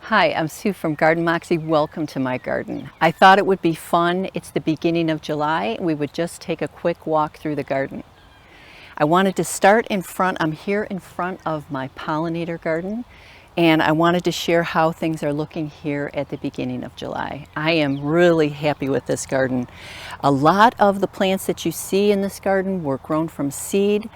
Hi, I'm Sue from Garden Moxie. Welcome to my garden. I thought it would be fun. It's the beginning of July. We would just take a quick walk through the garden. I wanted to start in front. I'm here in front of my pollinator garden, and I wanted to share how things are looking here at the beginning of July. I am really happy with this garden. A lot of the plants that you see in this garden were grown from seed.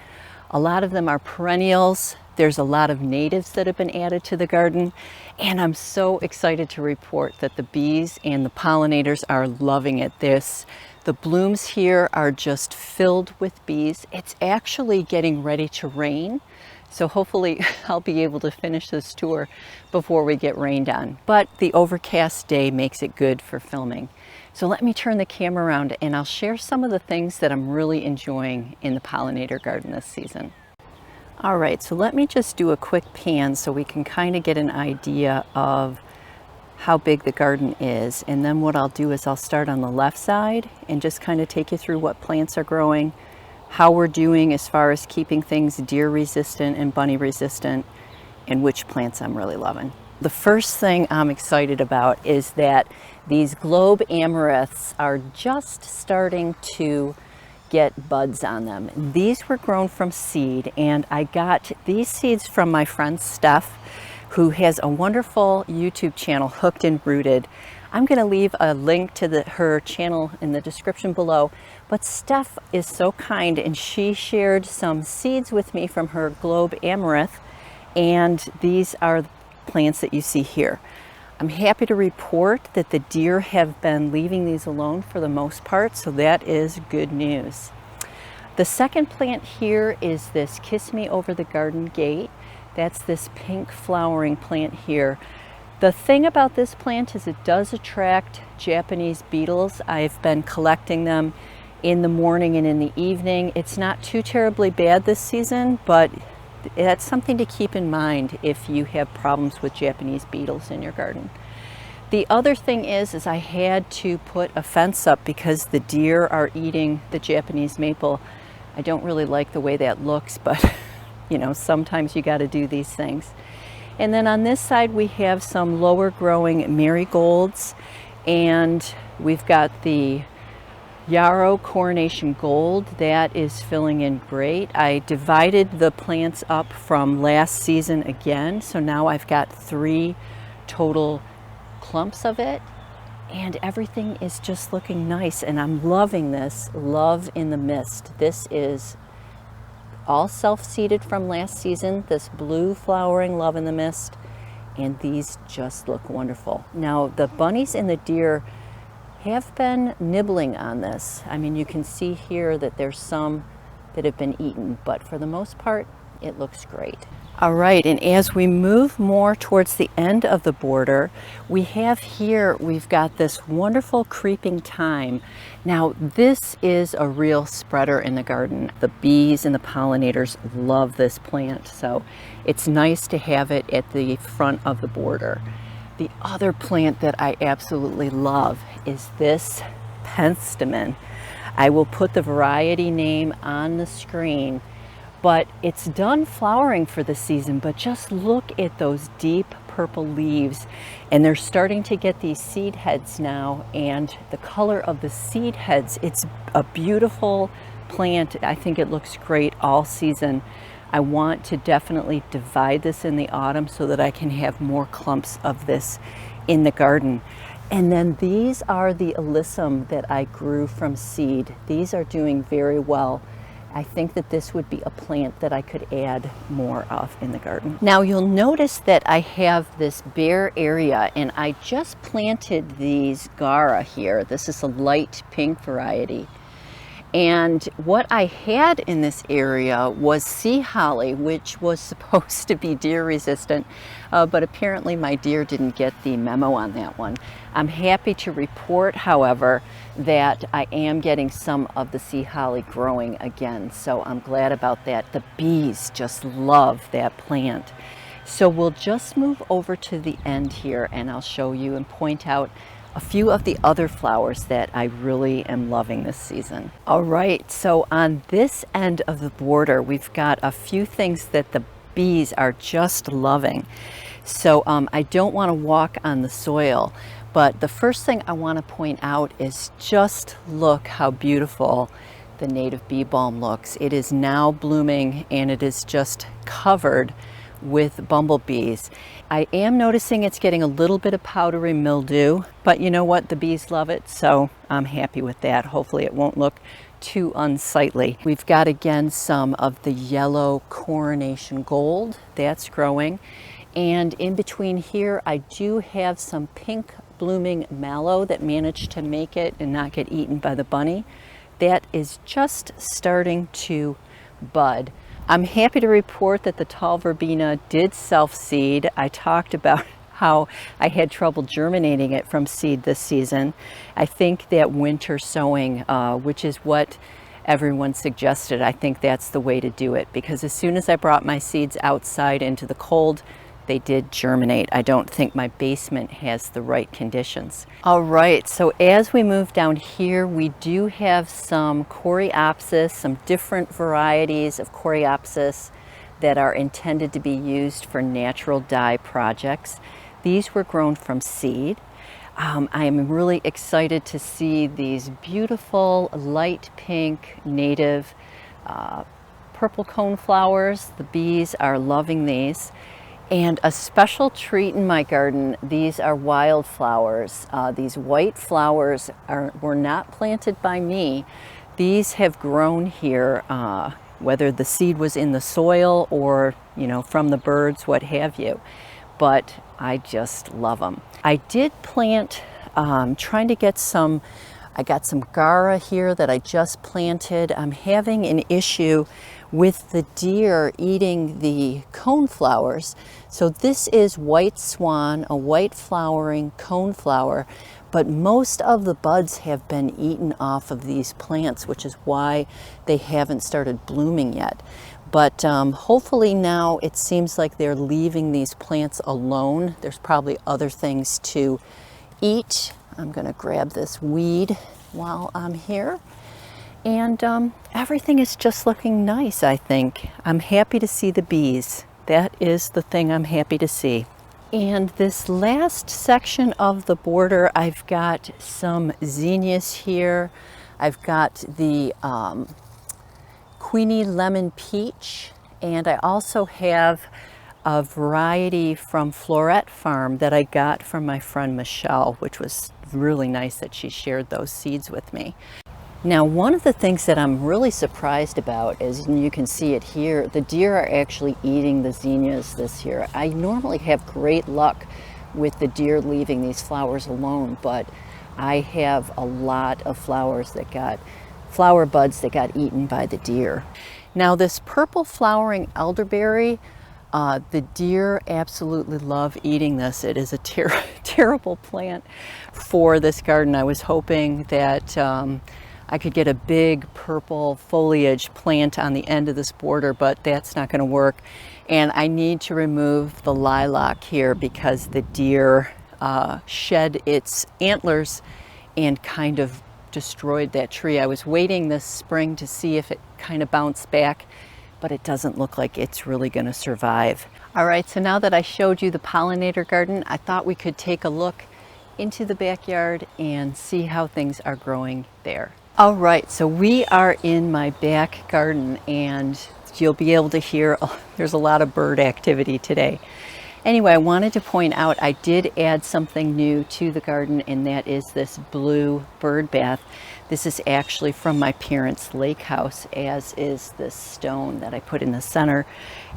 A lot of them are perennials. There's a lot of natives that have been added to the garden, and I'm so excited to report that the bees and the pollinators are loving it. The blooms here are just filled with bees. It's actually getting ready to rain, so hopefully I'll be able to finish this tour before we get rained on. But the overcast day makes it good for filming. So let me turn the camera around and I'll share some of the things that I'm really enjoying in the pollinator garden this season. All right, so let me just do a quick pan so we can kind of get an idea of how big the garden is. And then what I'll do is I'll start on the left side and just kind of take you through what plants are growing, how we're doing as far as keeping things deer resistant and bunny resistant, and which plants I'm really loving. The first thing I'm excited about is that these globe amaranths are just starting to get buds on them. These were grown from seed, and I got these seeds from my friend Steph, who has a wonderful YouTube channel, Hooked and Rooted. I'm going to leave a link to her channel in the description below, but Steph is so kind and she shared some seeds with me from her globe amaranth, and these are the plants that you see here. I'm happy to report that the deer have been leaving these alone for the most part, so that is good news. The second plant here is this Kiss Me Over the Garden Gate. That's this pink flowering plant here. The thing about this plant is it does attract Japanese beetles. I've been collecting them in the morning and in the evening. It's not too terribly bad this season, but that's something to keep in mind if you have problems with Japanese beetles in your garden. The other thing is I had to put a fence up because the deer are eating the Japanese maple. I don't really like the way that looks, but you know, sometimes you got to do these things. And then on this side we have some lower growing marigolds, and we've got the Yarrow Coronation Gold that is filling in great. I divided the plants up from last season again, so now I've got 3 total clumps of it, and everything is just looking nice, and I'm loving this Love in the Mist. This is all self-seeded from last season, this blue flowering Love in the Mist, and these just look wonderful. Now the bunnies and the deer have been nibbling on this. I mean, you can see here that there's some that have been eaten, but for the most part, it looks great. All right, and as we move more towards the end of the border, we've got this wonderful creeping thyme. Now, this is a real spreader in the garden. The bees and the pollinators love this plant, so it's nice to have it at the front of the border. The other plant that I absolutely love is this penstemon. I will put the variety name on the screen, but it's done flowering for the season, but just look at those deep purple leaves, and they're starting to get these seed heads now, and the color of the seed heads, it's a beautiful plant. I think it looks great all season. I want to definitely divide this in the autumn so that I can have more clumps of this in the garden. And then these are the alyssum that I grew from seed. These are doing very well. I think that this would be a plant that I could add more of in the garden. Now you'll notice that I have this bare area, and I just planted these Gara here. This is a light pink variety. And what I had in this area was sea holly, which was supposed to be deer resistant, but apparently my deer didn't get the memo on that one. I'm happy to report, however, that I am getting some of the sea holly growing again, so I'm glad about that. The bees just love that plant. So we'll just move over to the end here, and I'll show you and point out a few of the other flowers that I really am loving this season. All right, so on this end of the border, we've got a few things that the bees are just loving. So I don't want to walk on the soil. But the first thing I want to point out is just look how beautiful the native bee balm looks. It is now blooming and it is just covered with bumblebees. I am noticing it's getting a little bit of powdery mildew, but you know what? The bees love it, so I'm happy with that. Hopefully it won't look too unsightly. We've got again some of the yellow coronation gold that's growing. And in between here, I do have some pink blooming mallow that managed to make it and not get eaten by the bunny. That is just starting to bud. I'm happy to report that the tall verbena did self-seed. I talked about how I had trouble germinating it from seed this season. I think that winter sowing, which is what everyone suggested, I think that's the way to do it, because as soon as I brought my seeds outside into the cold, they did germinate. I don't think my basement has the right conditions. All right, so as we move down here, we do have some coreopsis, some different varieties of coreopsis that are intended to be used for natural dye projects. These were grown from seed. I am really excited to see these beautiful light pink native purple cone flowers. The bees are loving these. And a special treat in my garden, these are wildflowers. These white flowers were not planted by me. These have grown here, whether the seed was in the soil or, you know, from the birds, what have you. But I just love them. I did plant, trying to get some, I got some Gara here that I just planted. I'm having an issue with the deer eating the cone flowers. So this is white swan, a white flowering cone flower, but most of the buds have been eaten off of these plants, which is why they haven't started blooming yet. But hopefully now it seems like they're leaving these plants alone. There's probably other things to eat. I'm gonna grab this weed while I'm here. And everything is just looking nice, I think. I'm happy to see the bees. That is the thing I'm happy to see. And this last section of the border, I've got some zinnias here. I've got the Queenie Lemon Peach, and I also have a variety from Florette Farm that I got from my friend Michelle, which was really nice that she shared those seeds with me. Now, one of the things that I'm really surprised about is, and you can see it here, the deer are actually eating the zinnias this year. I normally have great luck with the deer leaving these flowers alone, but I have a lot of flowers that got, flower buds that got eaten by the deer. Now, this purple flowering elderberry, the deer absolutely love eating this. It is a terrible plant for this garden. I was hoping that I could get a big purple foliage plant on the end of this border, but that's not going to work. And I need to remove the lilac here because the deer shed its antlers and kind of destroyed that tree. I was waiting this spring to see if it kind of bounced back, but it doesn't look like it's really going to survive. All right, so now that I showed you the pollinator garden, I thought we could take a look into the backyard and see how things are growing there. All right, so we are in my back garden and you'll be able to hear, there's a lot of bird activity today. Anyway, I wanted to point out I did add something new to the garden, and that is this blue bird bath. This is actually from my parents' lake house, as is this stone that I put in the center.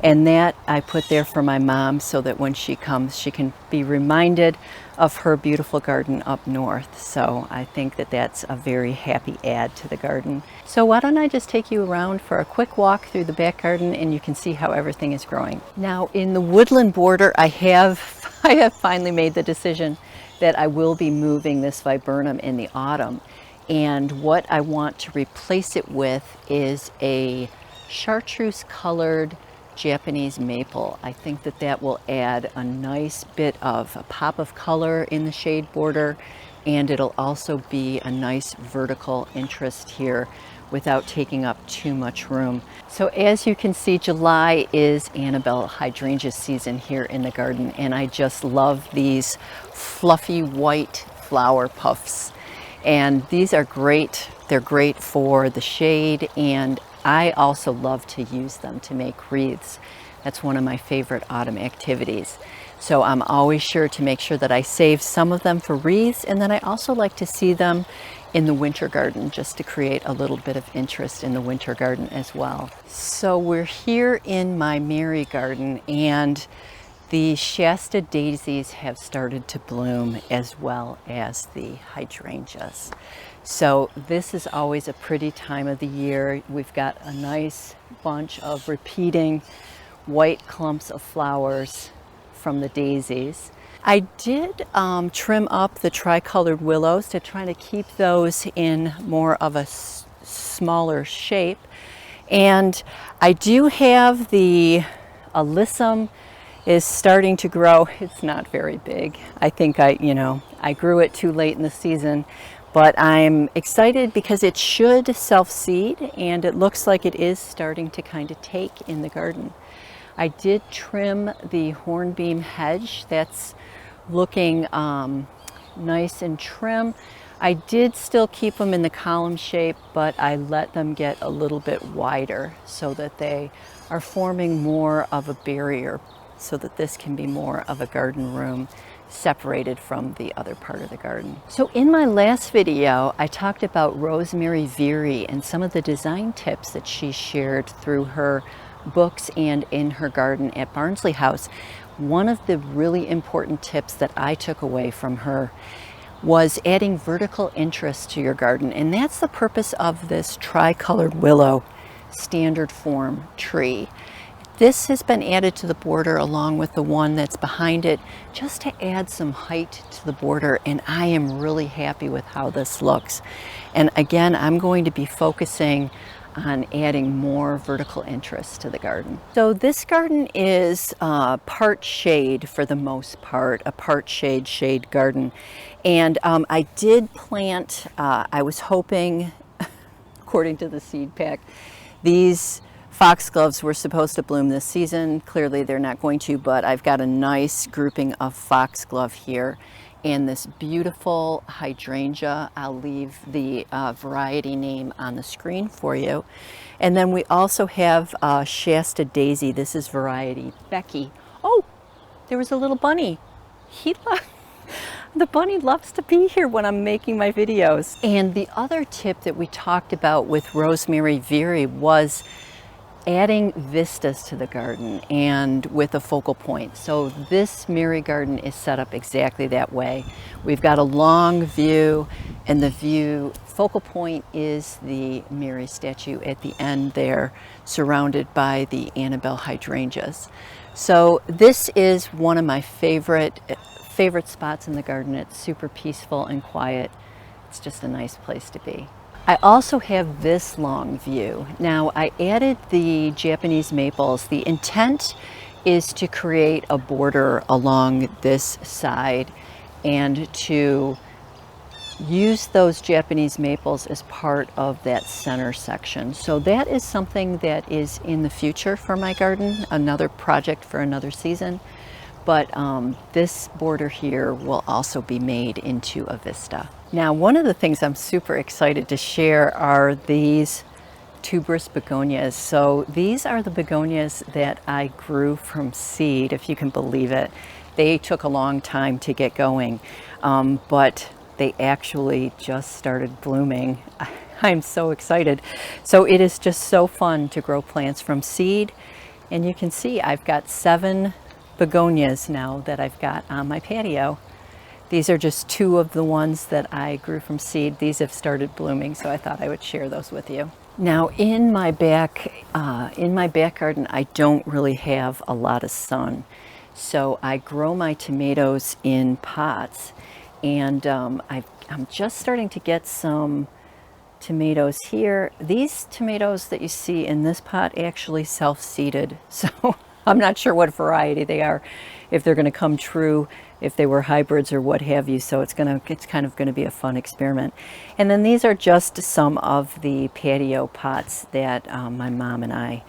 And that I put there for my mom so that when she comes, she can be reminded of her beautiful garden up north. So I think that that's a very happy add to the garden. So why don't I just take you around for a quick walk through the back garden and you can see how everything is growing. Now in the woodland border, I have finally made the decision that I will be moving this viburnum in the autumn. And what I want to replace it with is a chartreuse colored Japanese maple. I think that that will add a nice bit of a pop of color in the shade border, and it'll also be a nice vertical interest here without taking up too much room. So as you can see, July is Annabelle hydrangea season here in the garden, and I just love these fluffy white flower puffs. And these are great. They're great for the shade, and I also love to use them to make wreaths. That's one of my favorite autumn activities. So I'm always sure to make sure that I save some of them for wreaths, and then I also like to see them in the winter garden just to create a little bit of interest in the winter garden as well. So we're here in my Mary garden, and the Shasta daisies have started to bloom as well as the hydrangeas. So this is always a pretty time of the year. We've got a nice bunch of repeating white clumps of flowers from the daisies. I did trim up the tricolored willows to try to keep those in more of a smaller shape. And I do have the alyssum is starting to grow. It's not very big. I think I grew it too late in the season, but I'm excited because it should self-seed, and it looks like it is starting to kind of take in the garden. I did trim the hornbeam hedge. That's looking nice and trim. I did still keep them in the column shape, but I let them get a little bit wider so that they are forming more of a barrier, so that this can be more of a garden room separated from the other part of the garden. So in my last video, I talked about Rosemary Veery and some of the design tips that she shared through her books and in her garden at Barnsley House. One of the really important tips that I took away from her was adding vertical interest to your garden, and that's the purpose of this tricolored willow standard form tree. This has been added to the border along with the one that's behind it, just to add some height to the border, and I am really happy with how this looks. And again, I'm going to be focusing on adding more vertical interest to the garden. So this garden is part shade for the most part, a part shade garden. And I did plant, I was hoping, according to the seed pack, these foxgloves were supposed to bloom this season. Clearly they're not going to, but I've got a nice grouping of foxglove here and this beautiful hydrangea. I'll leave the variety name on the screen for you. And then we also have Shasta daisy. This is variety Becky. Oh, there was a little bunny. The bunny loves to be here when I'm making my videos. And the other tip that we talked about with Rosemary Veery was adding vistas to the garden and with a focal point. So this Mary garden is set up exactly that way. We've got a long view, and the view focal point is the Mary statue at the end there, surrounded by the Annabelle hydrangeas. So this is one of my favorite spots in the garden. It's super peaceful and quiet. It's just a nice place to be. I also have this long view. Now, I added the Japanese maples. The intent is to create a border along this side and to use those Japanese maples as part of that center section. So that is something that is in the future for my garden, another project for another season. But this border here will also be made into a vista. Now, one of the things I'm super excited to share are these tuberous begonias. So these are the begonias that I grew from seed, if you can believe it. They took a long time to get going, but they actually just started blooming. I'm so excited. So it is just so fun to grow plants from seed. And you can see I've got 7 begonias now that I've got on my patio. These are just 2 of the ones that I grew from seed. These have started blooming, so I thought I would share those with you. Now in my back garden, I don't really have a lot of sun. So I grow my tomatoes in pots, and I'm just starting to get some tomatoes here. These tomatoes that you see in this pot actually self-seeded. So I'm not sure what variety they are, if they're going to come true if they were hybrids or what have you. So it's kind of gonna be a fun experiment. And then these are just some of the patio pots that my mom and I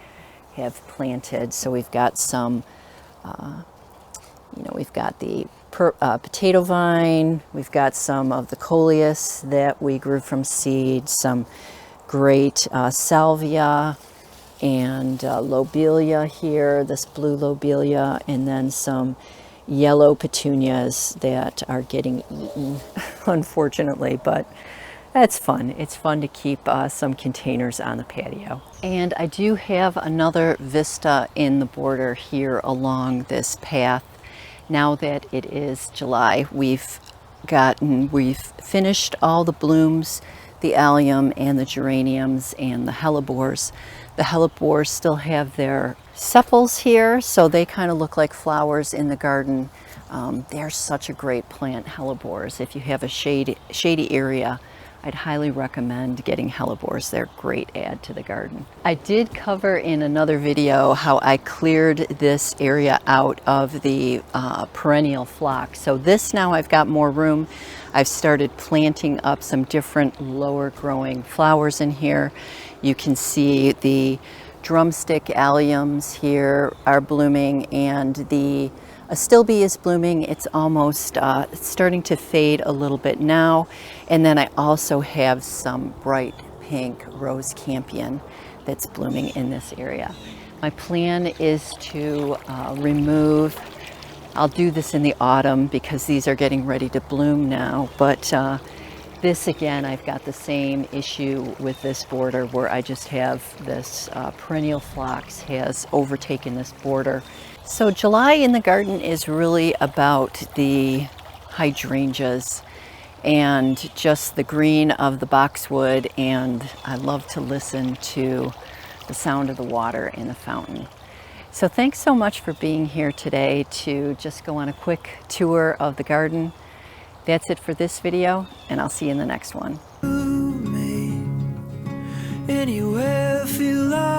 have planted. So we've got some, we've got the potato vine, we've got some of the coleus that we grew from seed, some great salvia and lobelia here, this blue lobelia, and then some yellow petunias that are getting eaten, unfortunately, but that's fun. It's fun to keep some containers on the patio. And I do have another vista in the border here along this path. Now that it is July, we've finished all the blooms, the allium and the geraniums and the hellebores. The hellebores still have their sepals here, so they kind of look like flowers in the garden. They're such a great plant, hellebores. If you have a shady area, I'd highly recommend getting hellebores. They're a great add to the garden. I did cover in another video how I cleared this area out of the perennial phlox. So this now I've got more room. I've started planting up some different lower growing flowers in here. You can see the drumstick alliums here are blooming, and the astilbe is blooming. It's almost it's starting to fade a little bit now. And then I also have some bright pink rose campion that's blooming in this area. My plan is to remove, I'll do this in the autumn because these are getting ready to bloom now, but this again, I've got the same issue with this border where I just have this perennial phlox has overtaken this border. So July in the garden is really about the hydrangeas and just the green of the boxwood, and I love to listen to the sound of the water in the fountain. So thanks so much for being here today to just go on a quick tour of the garden. That's it for this video, and I'll see you in the next one. Anywhere, feel like